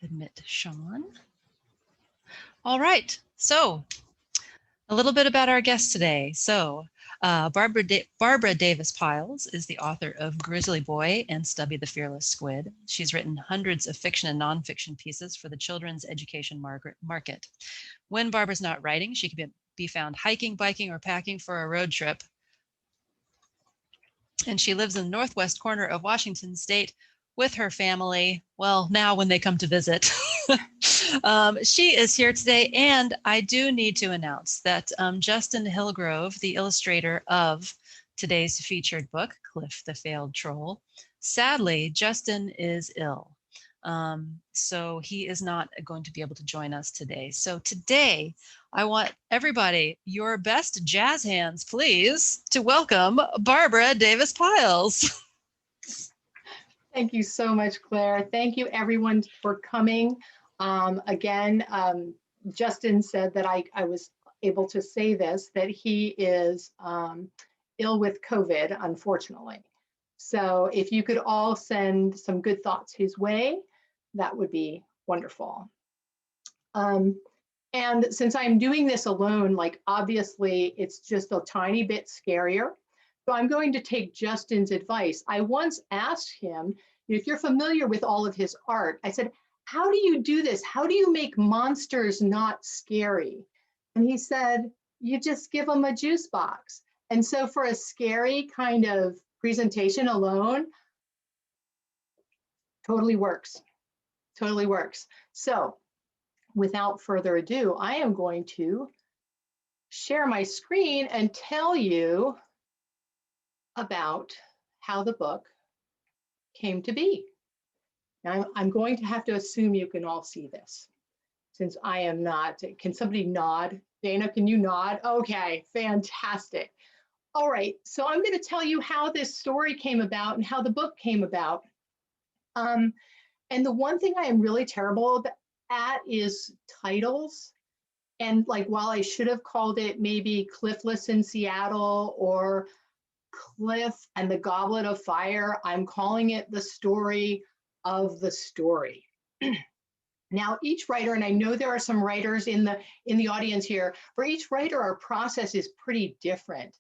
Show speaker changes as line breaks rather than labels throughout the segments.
Admit Sean. All right, so a little bit about our guest today. So Barbara Davis-Pyles is the author of Grizzly Boy and Stubby the Fearless Squid. She's written hundreds of fiction and nonfiction pieces for the children's education market. When Barbara's not writing, she can be found hiking, biking, or packing for a road trip. And she lives in the northwest corner of Washington State with her family. Well, now when they come to visit. She is here today, and I do need to announce that Justin Hillgrove, the illustrator of today's featured book, Cliff the Failed Troll, sadly, Justin is ill. So he is not going to be able to join us today. So today, I want everybody, your best jazz hands, please, to welcome Barbara Davis-Pyles.
Thank you so much, Claire. Thank you everyone for coming. Again, Justin said that I was able to say this, that he is ill with COVID, unfortunately. So if you could all send some good thoughts his way, that would be wonderful. And since I'm doing this alone, like obviously it's just a tiny bit scarier. So I'm going to take Justin's advice. I once asked him, if you're familiar with all of his art, I said, how do you do this? How do you make monsters not scary? And he said, you just give them a juice box. And so for a scary kind of presentation alone, totally works, totally works. So without further ado, I am going to share my screen and tell you about how the book came to be. Now, I'm going to have to assume you can all see this since I am not. Can somebody nod? Dana, can you nod? Okay, fantastic. All right, so I'm going to tell you how this story came about and how the book came about. And the one thing I am really terrible at is titles. And like, while I should have called it maybe Cliffless in Seattle or Cliff and the Goblet of Fire, I'm calling it the story of the story. Now, each writer, and I know there are some writers in the audience here, for each writer, our process is pretty different.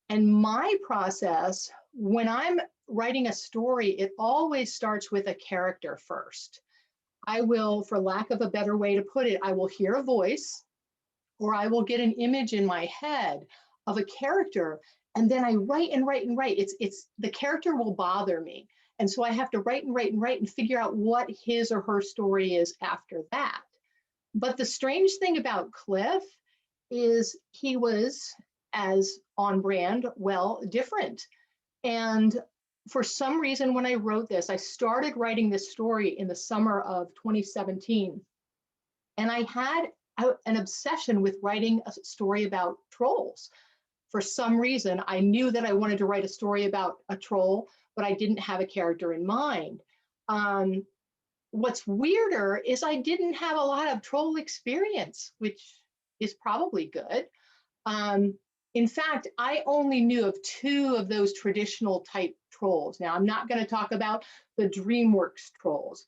And my process, when I'm writing a story, it always starts with a character first. I will, for lack of a better way to put it, I will hear a voice, or I will get an image in my head of a character, and then I write and write and write. It's the character will bother me. And so I have to write and write and write and figure out what his or her story is after that. But the strange thing about Cliff is he was, as on brand, well, different. And for some reason, when I wrote this, I started writing this story in the summer of 2017. And I had an obsession with writing a story about trolls. For some reason, I knew that I wanted to write a story about a troll, but I didn't have a character in mind. What's weirder is I didn't have a lot of troll experience, which is probably good. In fact, I only knew of 2 of those traditional type trolls. Now, I'm not going to talk about the DreamWorks trolls.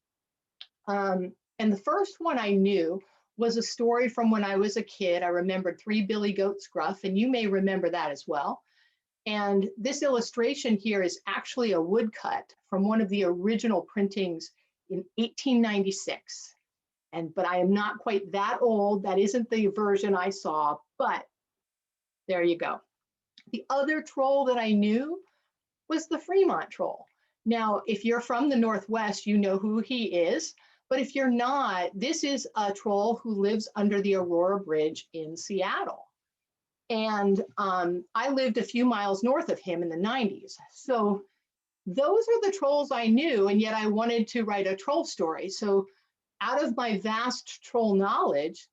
And the first one I knew was a story from when I was a kid. I remembered 3 Billy Goats Gruff, and you may remember that as well. And this illustration here is actually a woodcut from one of the original printings in 1896. But I am not quite that old. That isn't the version I saw, but there you go. The other troll that I knew was the Fremont troll. Now, if you're from the Northwest, you know who he is. But if you're not, this is a troll who lives under the Aurora Bridge in Seattle. And I lived a few miles north of him in the 90s. So those are the trolls I knew, and yet I wanted to write a troll story. So out of my vast troll knowledge,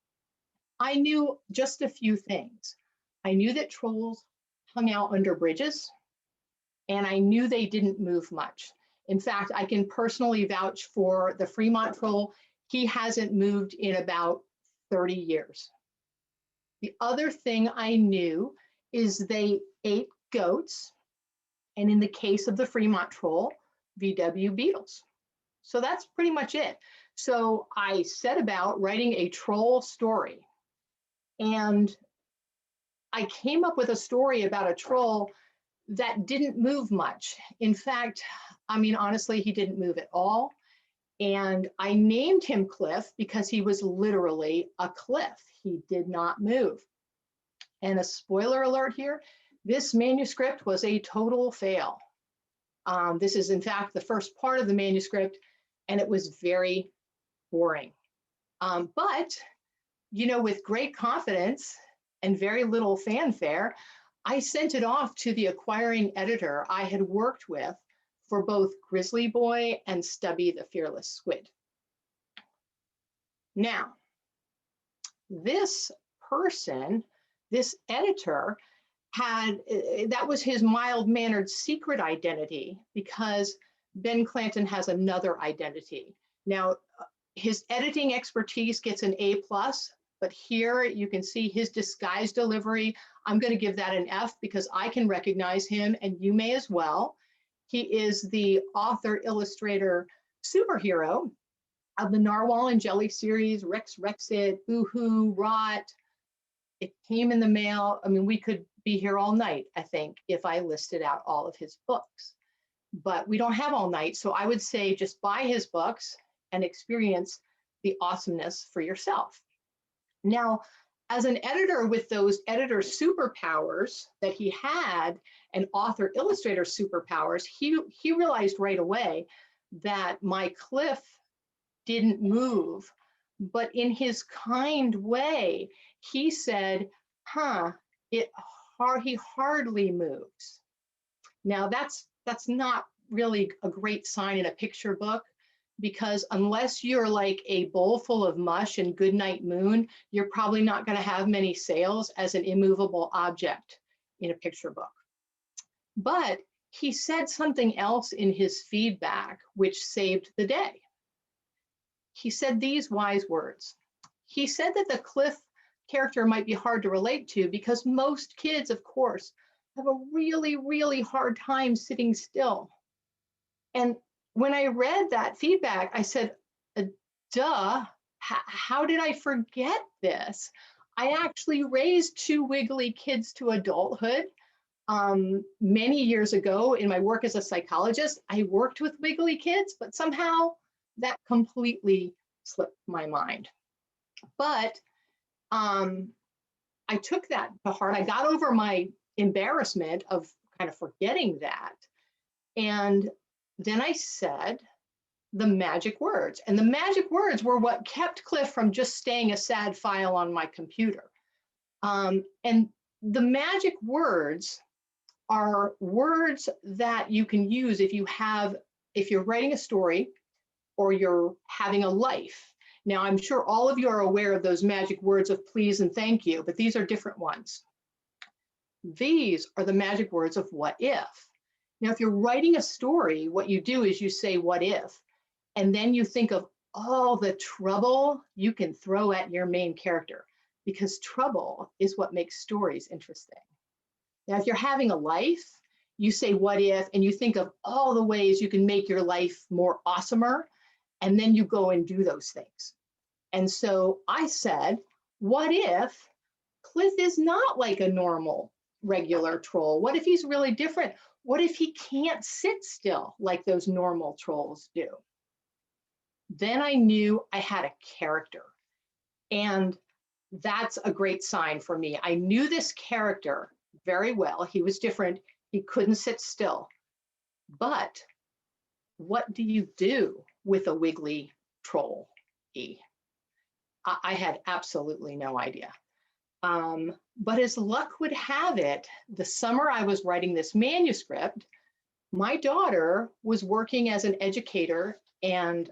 I knew just a few things. I knew that trolls hung out under bridges, and I knew they didn't move much. In fact, I can personally vouch for the Fremont troll. He hasn't moved in about 30 years. The other thing I knew is they ate goats, and in the case of the Fremont troll, VW beetles. So that's pretty much it. So I set about writing a troll story, and I came up with a story about a troll that didn't move much. In fact, I mean, honestly, he didn't move at all. And I named him Cliff because he was literally a cliff. He did not move. And a spoiler alert here, this manuscript was a total fail. This is, in fact, the first part of the manuscript, and it was very boring. But, you know, with great confidence and very little fanfare, I sent it off to the acquiring editor I had worked with for both Grizzly Boy and Stubby the Fearless Squid. Now, this person, this editor, that was his mild-mannered secret identity, because Ben Clanton has another identity. Now, his editing expertise gets an A+, but here you can see his disguised delivery. I'm going to give that an F because I can recognize him, and you may as well. He is the author, illustrator, superhero of the Narwhal and Jelly series, Rex Rexit, Boohoo, Rot. It came in the mail. I mean, we could be here all night, I think, if I listed out all of his books. But we don't have all night, so I would say just buy his books and experience the awesomeness for yourself. Now, as an editor with those editor superpowers that he had, and author illustrator superpowers, he realized right away that my Cliff didn't move, but in his kind way, he said, he hardly moves. Now that's not really a great sign in a picture book, because unless you're like a bowl full of mush and Goodnight Moon, you're probably not going to have many sales as an immovable object in a picture book. But he said something else in his feedback which saved the day. He said these wise words. He said that the Cliff character might be hard to relate to because most kids, of course, have a really, really hard time sitting still. And when I read that feedback, I said, duh, how did I forget this? I actually raised 2 wiggly kids to adulthood. Many years ago in my work as a psychologist, I worked with wiggly kids, but somehow that completely slipped my mind. But I took that to heart. I got over my embarrassment of kind of forgetting that. And then I said the magic words. And the magic words were what kept Cliff from just staying a sad file on my computer. And the magic words are words that you can use if you're writing a story or you're having a life. Now, I'm sure all of you are aware of those magic words of please and thank you, but these are different ones. These are the magic words of what if. Now, if you're writing a story, what you do is you say what if, and then you think of all the trouble you can throw at your main character, because trouble is what makes stories interesting. Now, if you're having a life, you say what if, and you think of all the ways you can make your life more awesomer, and then you go and do those things. And so I said, what if Cliff is not like a normal, regular troll? What if he's really different? What if he can't sit still like those normal trolls do? Then I knew I had a character. And that's a great sign for me. I knew this character very well. He was different. He couldn't sit still. But what do you do with a wiggly troll? I had absolutely no idea. But as luck would have it, the summer I was writing this manuscript, my daughter was working as an educator and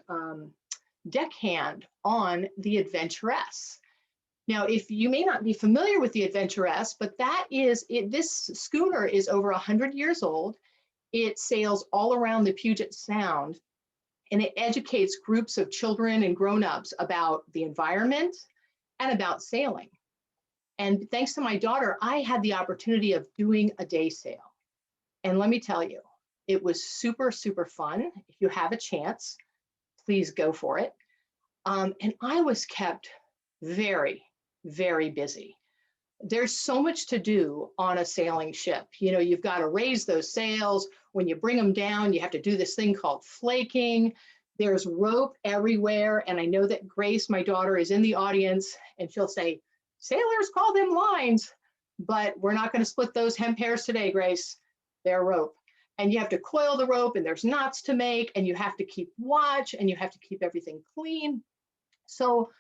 deckhand on the Adventuress. Now, if you may not be familiar with the Adventuress, but this schooner is over 100 years old. It sails all around the Puget Sound, and it educates groups of children and grown-ups about the environment and about sailing. And thanks to my daughter, I had the opportunity of doing a day sail. And let me tell you, it was super, super fun. If you have a chance, please go for it. And I was kept very, very busy. There's so much to do on a sailing ship. You know, you've got to raise those sails. When you bring them down, you have to do this thing called flaking. There's rope everywhere. And I know that Grace, my daughter, is in the audience, and she'll say, sailors call them lines, but we're not going to split those hemp hairs today, Grace. They're rope. And you have to coil the rope, and there's knots to make, and you have to keep watch, and you have to keep everything clean. So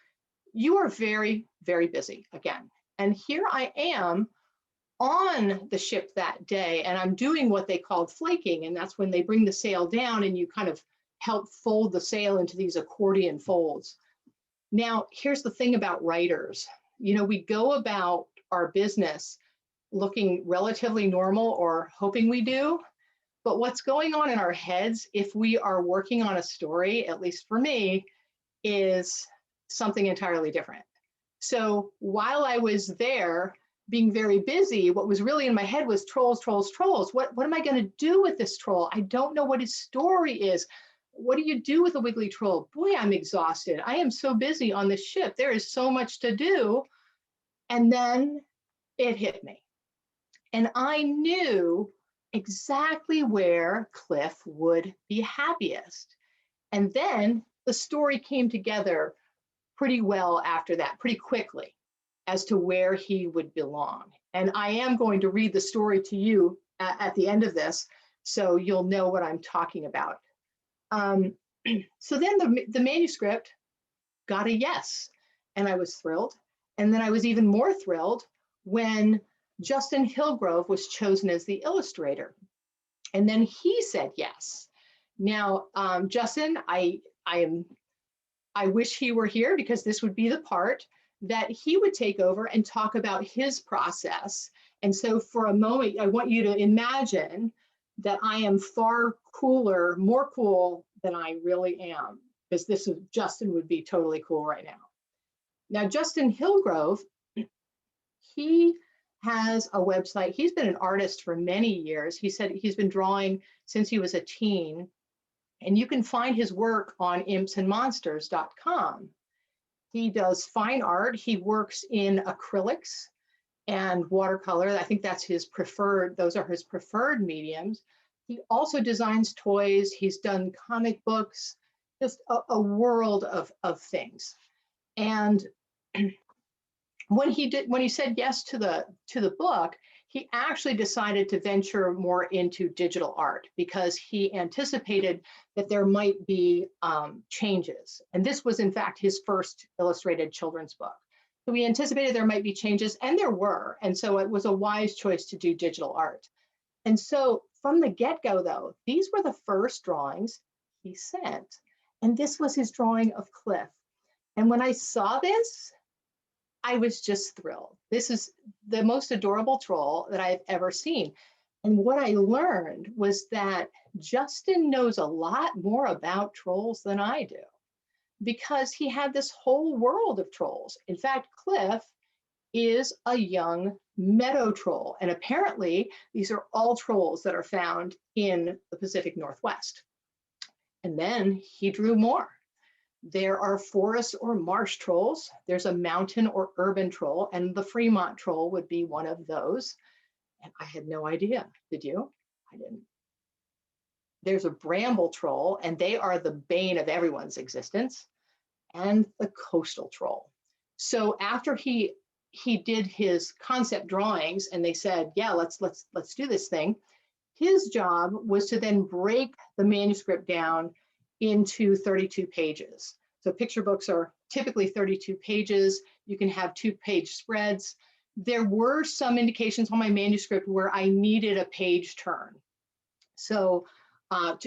you are very, very busy again. And here I am on the ship that day, and I'm doing what they called flaking, and that's when they bring the sail down and you kind of help fold the sail into these accordion folds. Now, here's the thing about writers. You know, we go about our business looking relatively normal, or hoping we do, but what's going on in our heads if we are working on a story, at least for me, is something entirely different. So while I was there being very busy, what was really in my head was trolls, trolls, trolls. What am I going to do with this troll? I don't know what his story is. What do you do with a wiggly troll? Boy, I'm exhausted. I am so busy on this ship. There is so much to do. And then it hit me. And I knew exactly where Cliff would be happiest. And then the story came together pretty well after that, pretty quickly, as to where he would belong. And I am going to read the story to you at the end of this, so you'll know what I'm talking about. So then the manuscript got a yes, and I was thrilled. And then I was even more thrilled when Justin Hillgrove was chosen as the illustrator. And then he said yes. Now, Justin, I wish he were here, because this would be the part that he would take over and talk about his process. And so for a moment, I want you to imagine that I am far cooler, more cool than I really am, because Justin would be totally cool right now. Now, Justin Hillgrove, he has a website. He's been an artist for many years. He said he's been drawing since he was a teen. And you can find his work on impsandmonsters.com. He does fine art. He works in acrylics and watercolor. I think that's his preferred, those are his preferred mediums. He also designs toys. He's done comic books, just a world of things. And when he said yes to the book, he actually decided to venture more into digital art, because he anticipated that there might be changes. And this was, in fact, his first illustrated children's book. So we anticipated there might be changes, and there were. And so it was a wise choice to do digital art. And so from the get-go, though, these were the first drawings he sent. And this was his drawing of Cliff. And when I saw this, I was just thrilled. This is the most adorable troll that I've ever seen. And what I learned was that Justin knows a lot more about trolls than I do, because he had this whole world of trolls. In fact, Cliff is a young meadow troll. And apparently, these are all trolls that are found in the Pacific Northwest. And then he drew more. There are forest or marsh trolls. There's a mountain or urban troll, and the Fremont troll would be one of those. And I had no idea. Did you? I didn't. There's a bramble troll, and they are the bane of everyone's existence, and the coastal troll. So after he did his concept drawings, and they said, yeah, let's do this thing, his job was to then break the manuscript down into 32 pages. So picture books are typically 32 pages. You can have 2-page spreads. There were some indications on my manuscript where I needed a page turn, so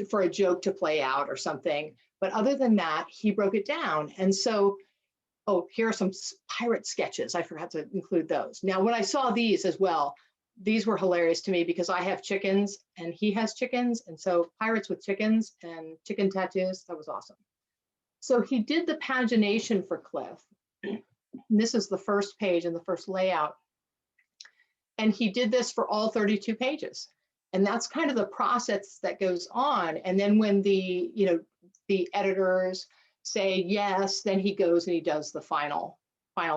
for a joke to play out or something. But other than that, he broke it down. And so, oh, here are some pirate sketches. I forgot to include those. Now, when I saw these as well, these were hilarious to me, because I have chickens and he has chickens. And so pirates with chickens and chicken tattoos, that was awesome. So he did the pagination for Cliff. This is the first page and the first layout. And he did this for all 32 pages. And that's kind of the process that goes on. And then when the, the editors say yes, then he goes and he does the final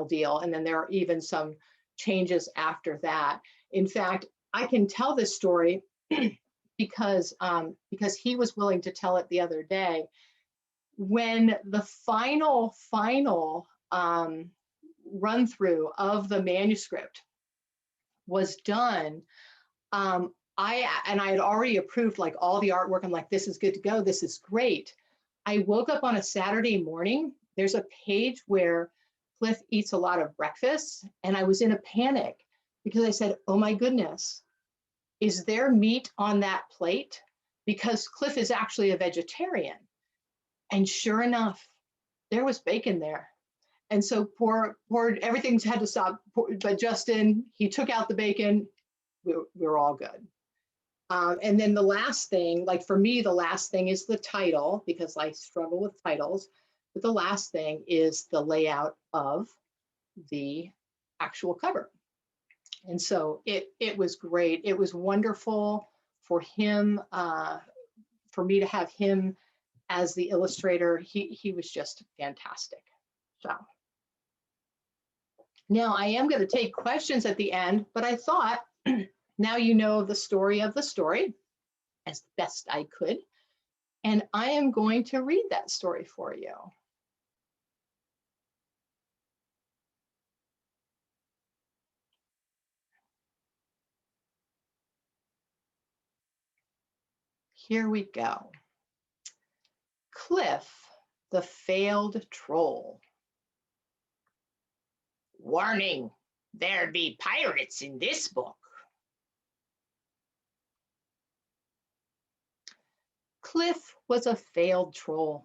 deal. And then there are even some changes after that. In fact, I can tell this story because he was willing to tell it the other day. When the final run through of the manuscript was done, I had already approved like all the artwork. I'm like, this is good to go. This is great. I woke up on a Saturday morning. There's a page where Cliff eats a lot of breakfast, and I was in a panic because I said, oh my goodness, is there meat on that plate? Because Cliff is actually a vegetarian. And sure enough, there was bacon there. And so poor everything's had to stop. But Justin, he took out the bacon. We're all good. And then the last thing, like for me, the last thing is the title, because I struggle with titles. But the last thing is the layout of the actual cover. And so it was great. It was wonderful for him, for me to have him as the illustrator. He was just fantastic. So now I am going to take questions at the end, but I thought now you know the story of the story as best I could, and I am going to read that story for you. Here we go. Cliff, the failed troll.
Warning, there be pirates in this book.
Cliff was a failed troll.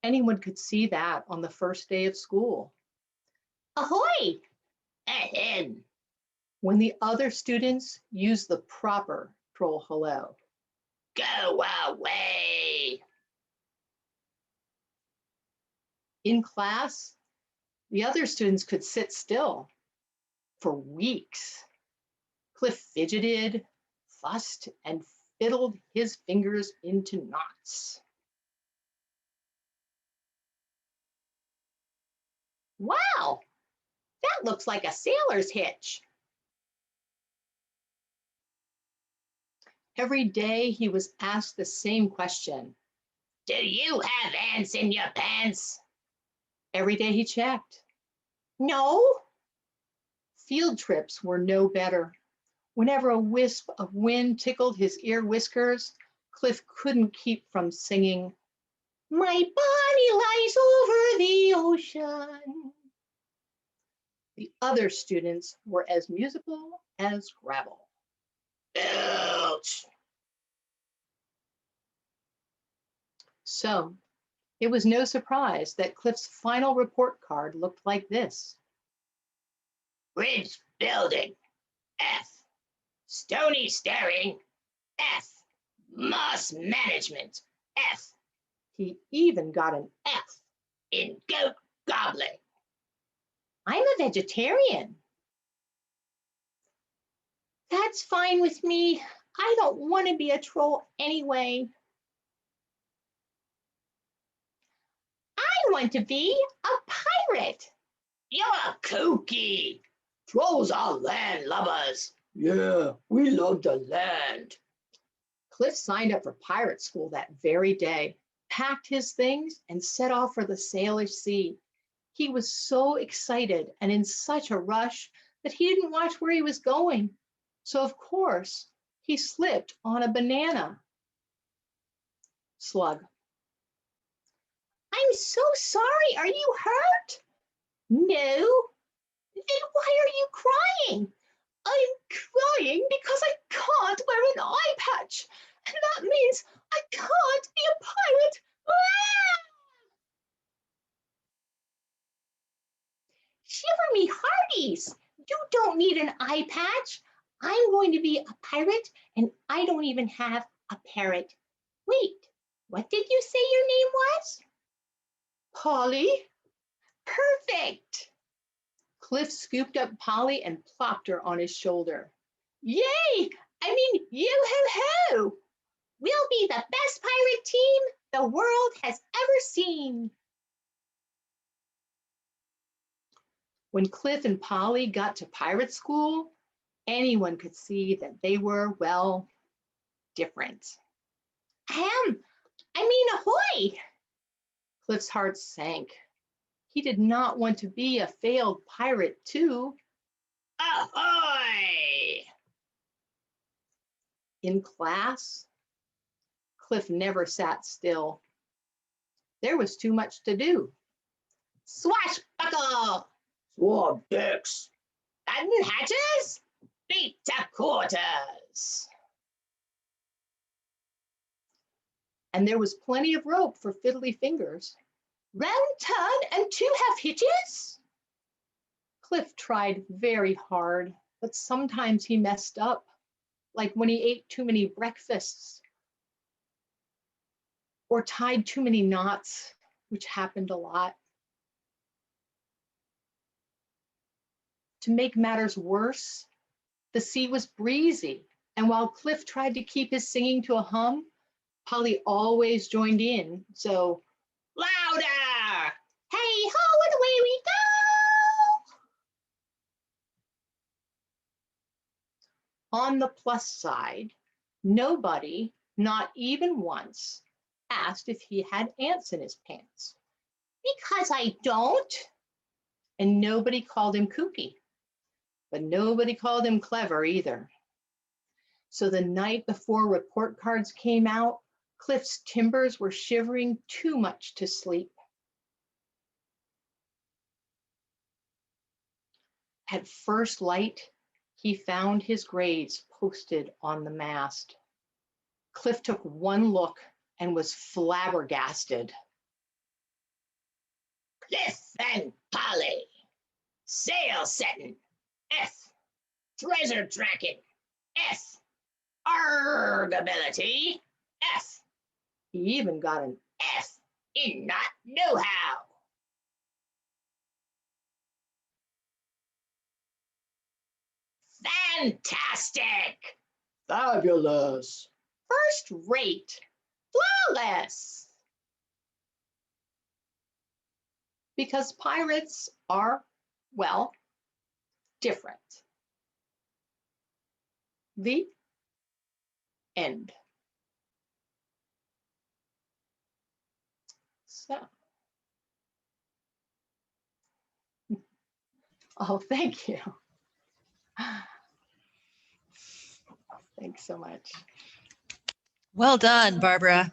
Anyone could see that on the first day of school.
Ahoy! Ahead.
When the other students used the proper troll hello.
Go away.
In class, the other students could sit still for weeks. Cliff fidgeted, fussed, and fiddled his fingers into knots.
Wow, that looks like a sailor's hitch.
Every day he was asked the same question.
Do you have ants in your pants?
Every day he checked.
No.
Field trips were no better. Whenever a wisp of wind tickled his ear whiskers, Cliff couldn't keep from singing, "My body lies over the ocean." The other students were as musical as gravel.
Ouch.
So it was no surprise that Cliff's final report card looked like this.
Bridge building, F. Stony staring, F. Moss management, F.
He even got an F
In goat gobbling.
I'm a vegetarian. That's fine with me. I don't want to be a troll anyway. I want to be a pirate.
You're kooky. Trolls are land lubbers.
Yeah,
We love the land.
Cliff signed up for pirate school that very day, packed his things, and set off for the sailor's sea. He was so excited and in such a rush that he didn't watch where he was going. So, of course, he slipped on a banana slug. I'm so sorry. Are you hurt? No. Then why are you crying? I'm crying because I can't wear an eye patch. And that means I can't be a pirate. Ah! Shiver me hearties. You don't need an eye patch. I'm going to be a pirate, and I don't even have a parrot. Wait, what did you say your name was? Polly. Perfect. Cliff scooped up Polly and plopped her on his shoulder. Yay!
I mean, yoo-hoo-hoo! We'll be the best pirate team the world has ever seen.
When Cliff and Polly got to pirate school, anyone could see that they were, well, different.
I mean, ahoy!
Cliff's heart sank. He did not want to be a failed pirate, too.
Ahoy!
In class, Cliff never sat still. There was too much to do.
Swashbuckle! Sword dicks! Button hatches! Beat to quarters!
And there was plenty of rope for fiddly fingers.
Round turn and 2 half hitches?
Cliff tried very hard, but sometimes he messed up, like when he ate too many breakfasts or tied too many knots, which happened a lot. To make matters worse, the sea was breezy, and while Cliff tried to keep his singing to a hum, Polly always joined in, so
Louder! Hey ho, and away we go!
on the plus side, nobody, not even once, asked if he had ants in his pants.
Because I don't.
And nobody called him kooky, but nobody called him clever either. So the night before report cards came out, Cliff's timbers were shivering too much to sleep. At first light, he found his grades posted on the mast. Cliff took one look and was flabbergasted.
Cliff and Polly. Sail setting. F. Treasure tracking. F. Argability. F.
He even got an
F in not know-how. Fantastic.
fabulous, first rate, flawless. Because pirates are, well, different. The end. So, oh, thank you. Thanks so much.
Well done, Barbara.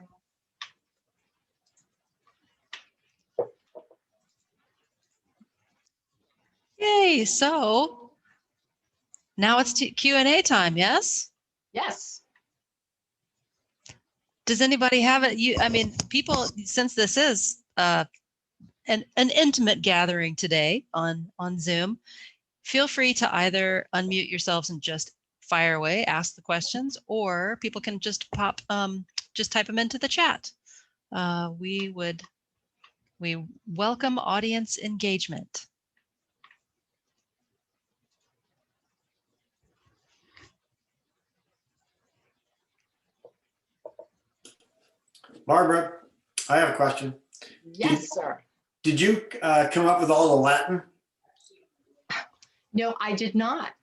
Yay, so now it's Q&A time, yes?
Yes.
Does anybody have it? I mean, people, since this is an intimate gathering today on Zoom, feel free to either unmute yourselves and just fire away, ask the questions, or people can just just type them into the chat. We welcome audience engagement.
Barbara, I have a question.
Yes, sir.
Did you come up with all the Latin?
No, I did not.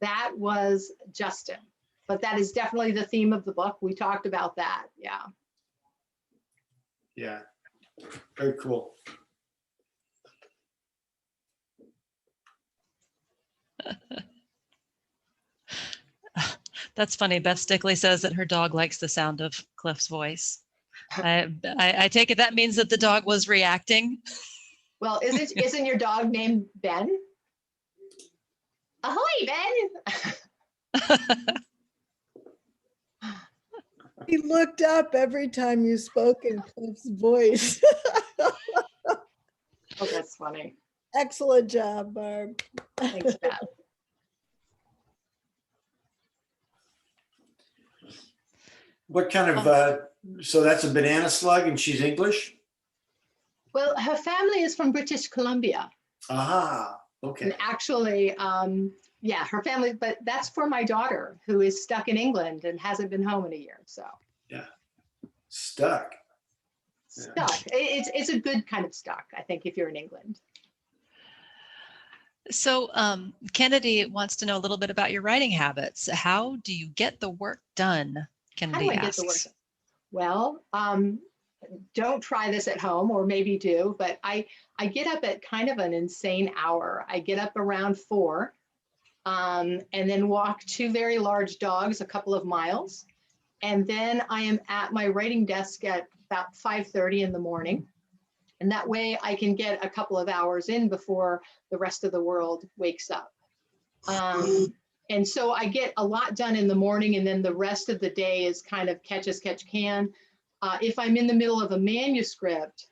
That was Justin, but that is definitely the theme of the book. We talked about that. Yeah.
Yeah, very cool.
That's funny. Beth Stickley says that her dog likes the sound of Cliff's voice. I take it that means that the dog was reacting.
Well, isn't your dog named Ben?
Ahoy, Ben!
He looked up every time you spoke in Cliff's voice.
Oh, that's funny.
Excellent job, Barb.
Thanks, Beth.
What kind of, so that's a banana slug and she's English?
Well, her family is from British Columbia.
Aha, Okay.
And actually, yeah, her family, but that's for my daughter who is stuck in England and hasn't been home in a year. So
Yeah. Stuck.
stuck. It's a good kind of stuck, I think, if you're in England.
So Kennedy wants to know a little bit about your writing habits. How do you get the work done?
How
Kennedy
do I get the work
asks.
done? Well, don't try this at home, or maybe do, but I get up at kind of an insane hour. I get up around 4, and then walk 2 very large dogs a couple of miles. And then I am at my writing desk at about 5:30 in the morning. And that way I can get a couple of hours in before the rest of the world wakes up. And so I get a lot done in the morning, and then the rest of the day is kind of catch as catch can. If I'm in the middle of a manuscript,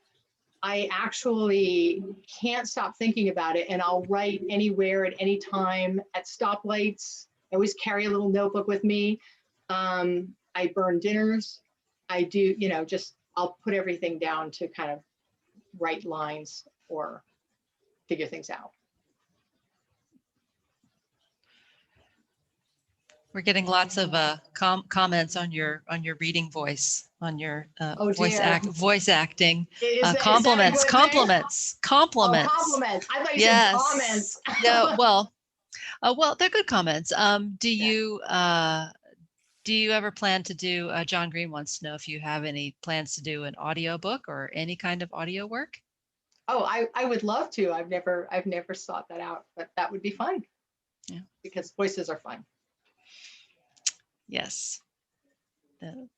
I actually can't stop thinking about it, and I'll write anywhere at any time, at stoplights. I always carry a little notebook with me. I burn dinners. I do, just I'll put everything down to kind of write lines or figure things out.
We're getting lots of comments on your reading voice, on your
Oh,
voice
dear.
voice acting.
Is that a
Compliments,
good thing?
compliments,
Oh,
compliments.
compliments. I thought you
Yes.
said comments.
Yeah. Well, they're good comments. Do you ever plan to do? John Green wants to know if you have any plans to do an audio book or any kind of audio work.
Oh, I would love to. I've never sought that out, but that would be fun.
Yeah.
Because voices are fun.
Yes.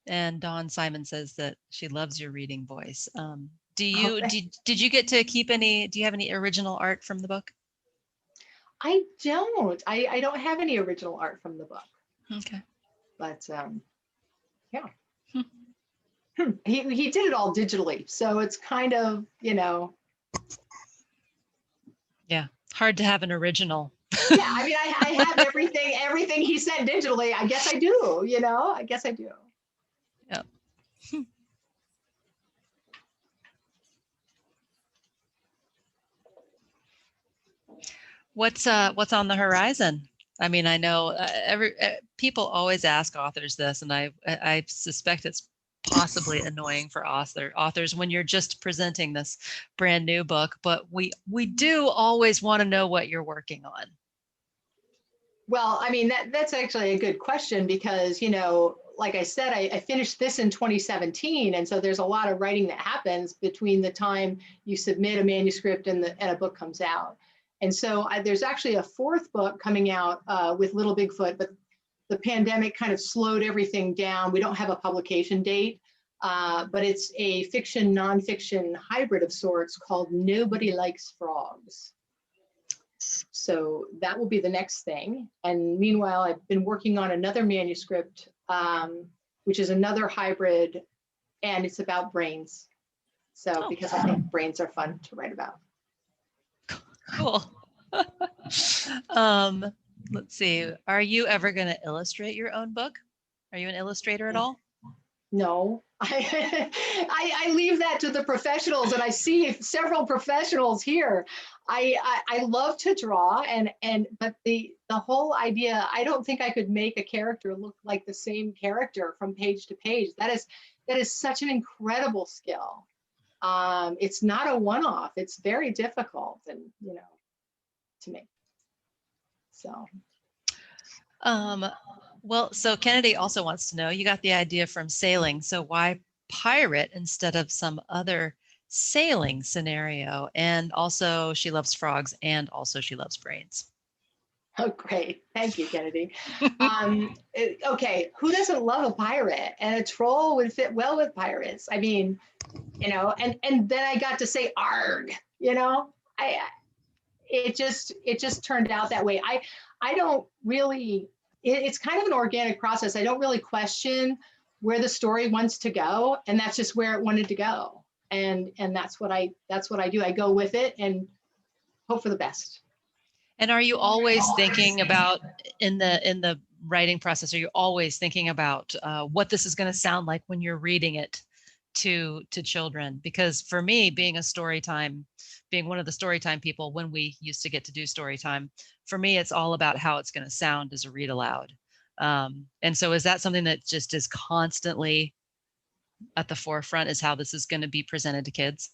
And Dawn Simon says that she loves your reading voice. Did you get to keep any? Do you have any original art from the book?
I don't. I don't have any original art from the book.
Okay.
But yeah. He did it all digitally, so it's kind of,
Yeah, hard to have an original.
Yeah, I mean, I have everything he sent digitally. I guess I do, I guess I do.
Yep. What's on the horizon? I mean, I know people always ask authors this, and I suspect it's possibly annoying for authors when you're just presenting this brand new book, but we do always want to know what you're working on.
Well, I mean, that's actually a good question because, like I said, I finished this in 2017. And so there's a lot of writing that happens between the time you submit a manuscript and a book comes out. And so there's actually a 4th book coming out with Little Bigfoot, but the pandemic kind of slowed everything down. We don't have a publication date, but it's a fiction, nonfiction hybrid of sorts called Nobody Likes Frogs. So that will be the next thing. And meanwhile, I've been working on another manuscript, which is another hybrid, and it's about brains. So because I think brains are fun to write about.
Cool. Let's see. Are you ever going to illustrate your own book? Are you an illustrator at all?
No, I leave that to the professionals, and I see several professionals here. I love to draw, but the whole idea, I don't think I could make a character look like the same character from page to page. That is such an incredible skill. It's not a one-off. It's very difficult, and to make. So.
Well, so Kennedy also wants to know, you got the idea from sailing, so why pirate instead of some other sailing scenario? And also she loves frogs, and also she loves brains.
Oh, great. Thank you, Kennedy. Okay, who doesn't love a pirate? And a troll would fit well with pirates. I mean, and then I got to say arg, it just turned out that way. I don't really, it's kind of an organic process. I don't really question where the story wants to go, and that's just where it wanted to go. And that's what I do. I go with it and hope for the best.
And are you always thinking about in the writing process? Are you always thinking about what this is going to sound like when you're reading it to children, because for me, being one of the story time people, when we used to get to do story time, for me it's all about how it's going to sound as a read aloud. And so is that something that just is constantly at the forefront, is how this is going to be presented to kids?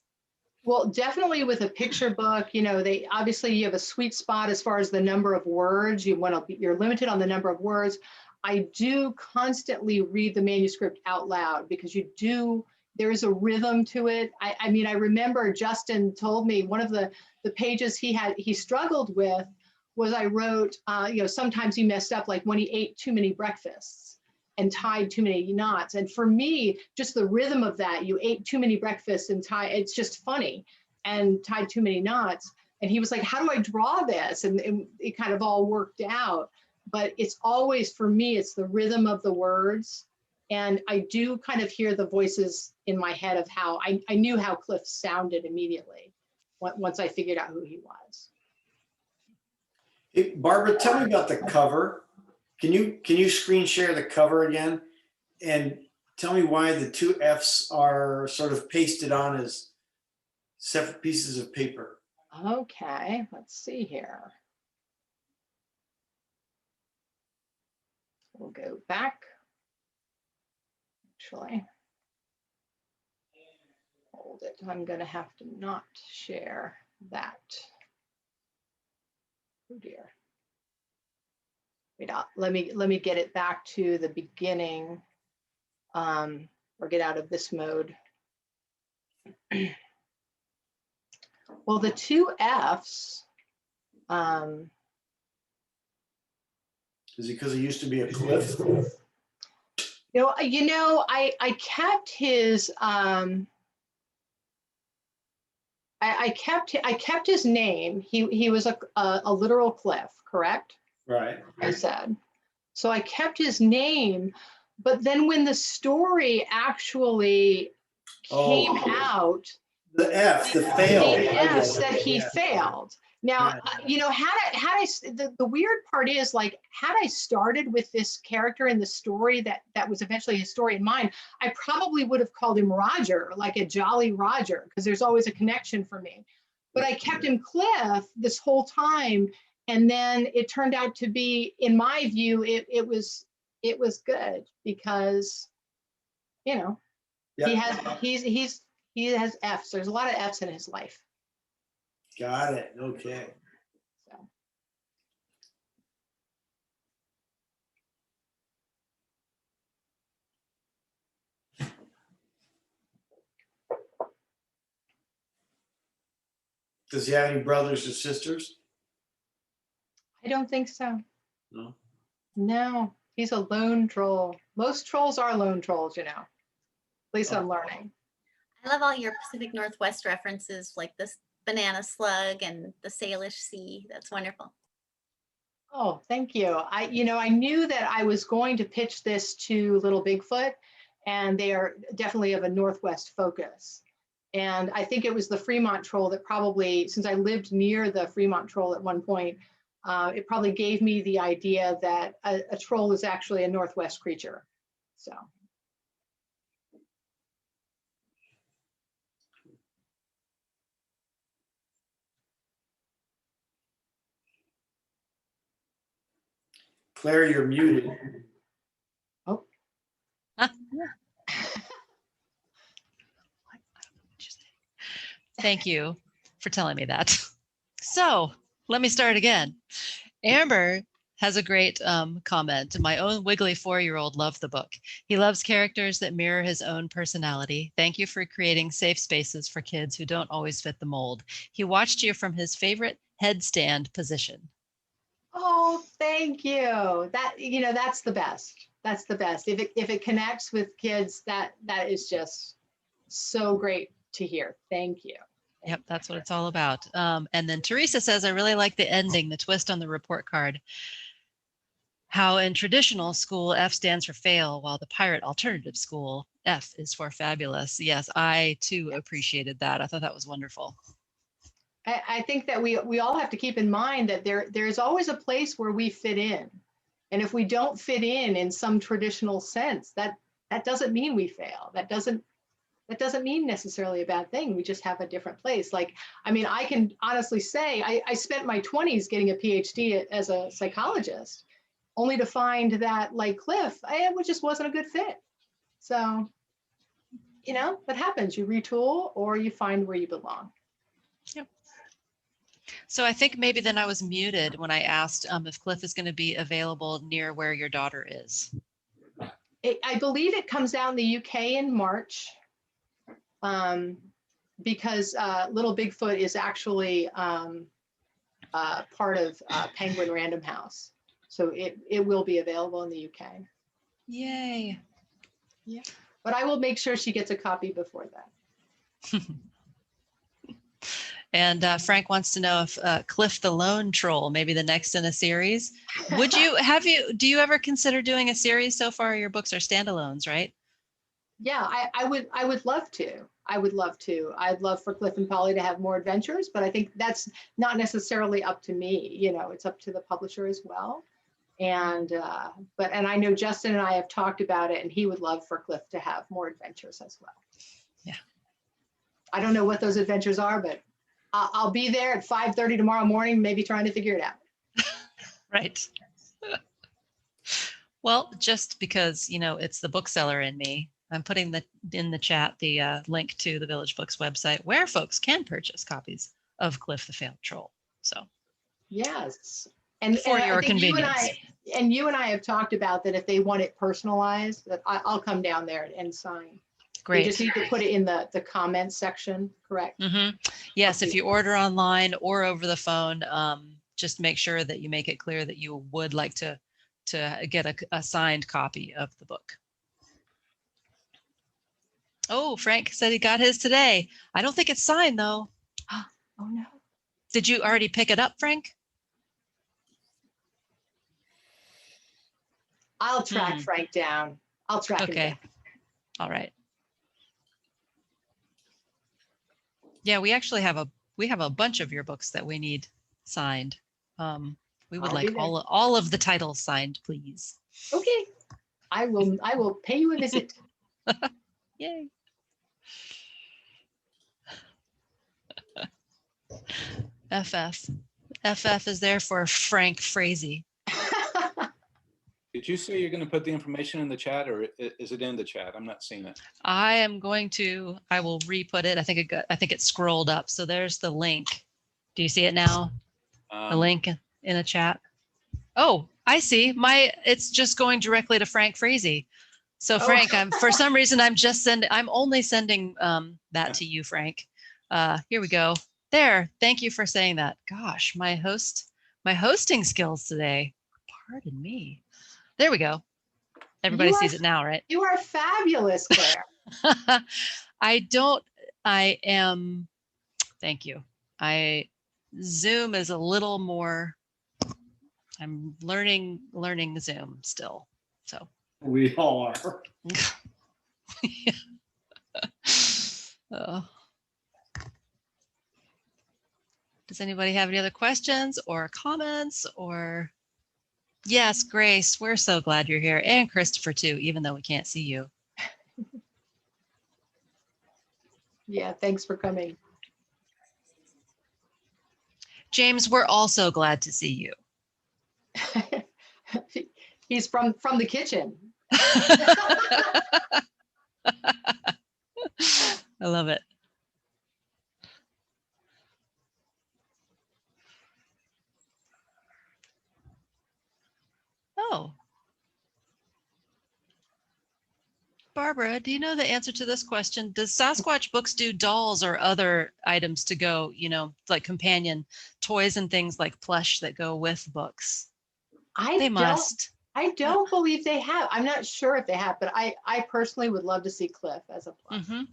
Well, definitely with a picture book, you know, they obviously you have a sweet spot as far as the number of words. You're limited on the number of words. I do constantly read the manuscript out loud because there is a rhythm to it. I mean, I remember Justin told me one of the pages he struggled with was I wrote, you know, sometimes he messed up, like when he ate too many breakfasts and tied too many knots. And for me, just the rhythm of that, you ate too many breakfasts and it's just funny, and tied too many knots. And he was like, how do I draw this? And it kind of all worked out. But it's always, for me, it's the rhythm of the words. And I do kind of hear the voices in my head of how I knew how Cliff sounded immediately once I figured out who he was.
Hey, Barbara, tell me about the cover. Can you screen share the cover again? And tell me why the two F's are sort of pasted on as separate pieces of paper.
Okay, let's see here. We'll go back. Actually, hold it. I'm going to have to not share that. Oh dear. Wait, let me get it back to the beginning, or get out of this mode. Well, the two F's.
Is it because it used to be a cliff?
You know, I kept his I kept his name. He was a literal cliff, correct?
Right.
I said. So I kept his name, but then when the story actually came out,
the F, the fail.
the F's that he
Yeah.
failed. Now,
Yeah.
you know, the weird part is, like, had I started with this character in the story that was eventually his story in mind, I probably would have called him Roger, like a Jolly Roger, because there's always a connection for me. But I kept him Cliff this whole time, and then it turned out to be, in my view, it was good because, you know,
Yeah.
he has F's. There's a lot of F's in his life.
Got it. Okay.
So.
Does he have any brothers or sisters?
I don't think so.
No.
No, he's a lone troll. Most trolls are lone trolls, you know. At least I'm learning.
I love all your Pacific Northwest references, like this banana slug and the Salish Sea. That's wonderful.
Oh, thank you. I knew that I was going to pitch this to Little Bigfoot, and they are definitely of a Northwest focus. And I think it was the Fremont troll that probably, since I lived near the Fremont troll at one point, it probably gave me the idea that a troll is actually a Northwest creature. So.
Claire, you're muted.
Oh.
Thank you for telling me that. So let me start again. Amber has a great comment. My own wiggly 4-year-old loved the book. He loves characters that mirror his own personality. Thank you for creating safe spaces for kids who don't always fit the mold. He watched you from his favorite headstand position.
Oh, thank you. That's the best. That's the best. If it connects with kids, that is just so great to hear. Thank you.
Yep, that's what it's all about. And then Teresa says, I really like the ending, the twist on the report card. How in traditional school, F stands for fail, while the pirate alternative school, F is for fabulous. Yes, I too appreciated that. I thought that was wonderful.
I think that we all have to keep in mind that there's always a place where we fit in. And if we don't fit in some traditional sense, that doesn't mean we fail. That doesn't That doesn't mean necessarily a bad thing. We just have a different place. Like, I mean, I can honestly say I spent my 20s getting a PhD as a psychologist, only to find that, like Cliff, it just wasn't a good fit. So, you know, that happens. You retool or you find where you belong.
Yep. So I think maybe then I was muted when I asked if Cliff is going to be available near where your daughter is.
I believe it comes out in the UK in March, because Little Bigfoot is actually part of Penguin Random House. So it will be available in the UK.
Yay.
Yeah. But I will make sure she gets a copy before that.
And Frank wants to know if Cliff the Lone Troll, maybe the next in a series. Would you, do you ever consider doing a series? So far your books are standalones, right?
Yeah, I would love to. I would love to. I'd love for Cliff and Polly to have more adventures, but I think that's not necessarily up to me. You know, it's up to the publisher as well. And and I know Justin and I have talked about it, and he would love for Cliff to have more adventures as well.
Yeah.
I don't know what those adventures are, but I'll be there at 5:30 tomorrow morning, maybe trying to figure it out.
Right. Well, just because, you know, it's the bookseller in me, I'm putting in the chat the link to the Village Books website where folks can purchase copies of Cliff the Failed Troll. So
yes. And
for your convenience.
You and I have talked about that if they want it personalized, that I'll come down there and sign.
Great.
You just need to put it in the comments section, correct?
Mm-hmm. Yes, if you order online or over the phone, just make sure that you make it clear that you would like to get a signed copy of the book. Oh, Frank said he got his today. I don't think it's signed though.
Oh no.
Did you already pick it up, Frank?
I'll track Frank down. I'll track him down.
All right. Yeah, we actually have a bunch of your books that we need signed. We would like all of the titles signed, please.
Okay. I will pay you a visit.
Yay. FF is there for Frank Frazee.
Did you say you're going to put the information in the chat, or is it in the chat? I'm not seeing it.
I will re-put it. I think it scrolled up. So there's the link. Do you see it now? The link in the chat. Oh, I see. It's just going directly to Frank Frazee. So Frank, for some reason, I'm only sending that to you, Frank. Here we go. There. Thank you for saying that. Gosh, my hosting skills today. Pardon me. There we go. Everybody sees it now, right?
You are fabulous, Claire.
Thank you. Zoom is a little more, I'm learning Zoom still, so.
We all are.
Does anybody have any other questions or comments or? Yes, Grace, we're so glad you're here. And Christopher too, even though we can't see you.
Yeah, thanks for coming.
James, we're also glad to see you.
He's from the kitchen.
I love it. Oh. Barbara, do you know the answer to this question? Does Sasquatch Books do dolls or other items to go, like companion toys and things like plush that go with books? They must.
I don't believe they have. I'm not sure if they have, but I personally would love to see Cliff as a plush.
Mm-hmm.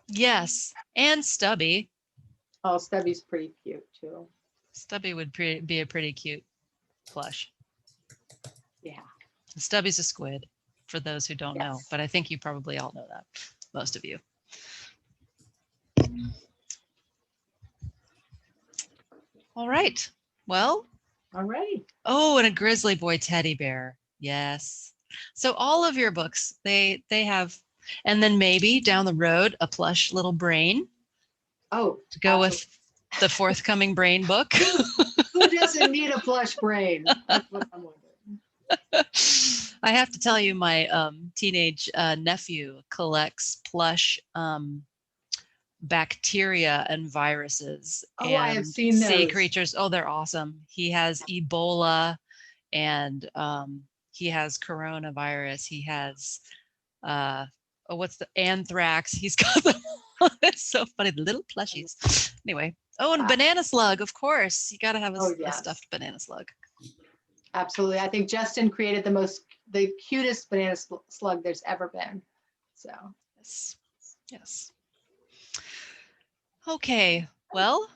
Yes, and Stubby.
Oh, Stubby's pretty cute too.
Stubby would be a pretty cute plush.
Yeah.
Stubby's a squid, for those who don't know, but I think you probably all know that, most of you. All right. Well.
All right.
Oh, and a Grizzly Boy teddy bear. Yes. So all of your books, they have And then maybe down the road, a plush little brain
Oh,
to go
absolutely.
with the forthcoming brain book.
Who doesn't need a plush brain? That's what I'm wondering.
I have to tell you, my teenage nephew collects plush bacteria and viruses
Oh, I have
and
seen
sea
those.
creatures. Oh, they're awesome. He has Ebola and he has coronavirus. He has what's the anthrax? He's got them. It's so funny, the little plushies. Anyway, oh, and
Wow.
banana slug, of course. You got to have
Oh,
a
yes.
stuffed banana slug.
Absolutely. I think Justin created the cutest banana slug there's ever been. So,
Yes. Yes. Okay. Well,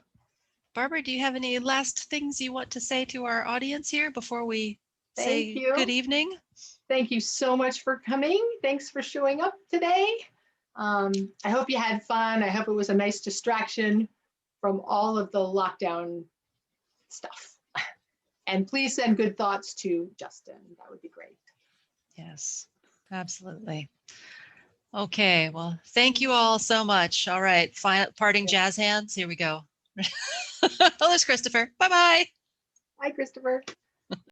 Barbara, do you have any last things you want to say to our audience here before we
thank
say
you.
good evening?
Thank you so much for coming. Thanks for showing up today. I hope you had fun. I hope it was a nice distraction from all of the lockdown stuff. And please send good thoughts to Justin. That would be great.
Yes, absolutely. Okay, well, thank you all so much. All right, parting jazz hands. Here we go. Oh, there's Christopher. Bye-bye.
Hi, Christopher.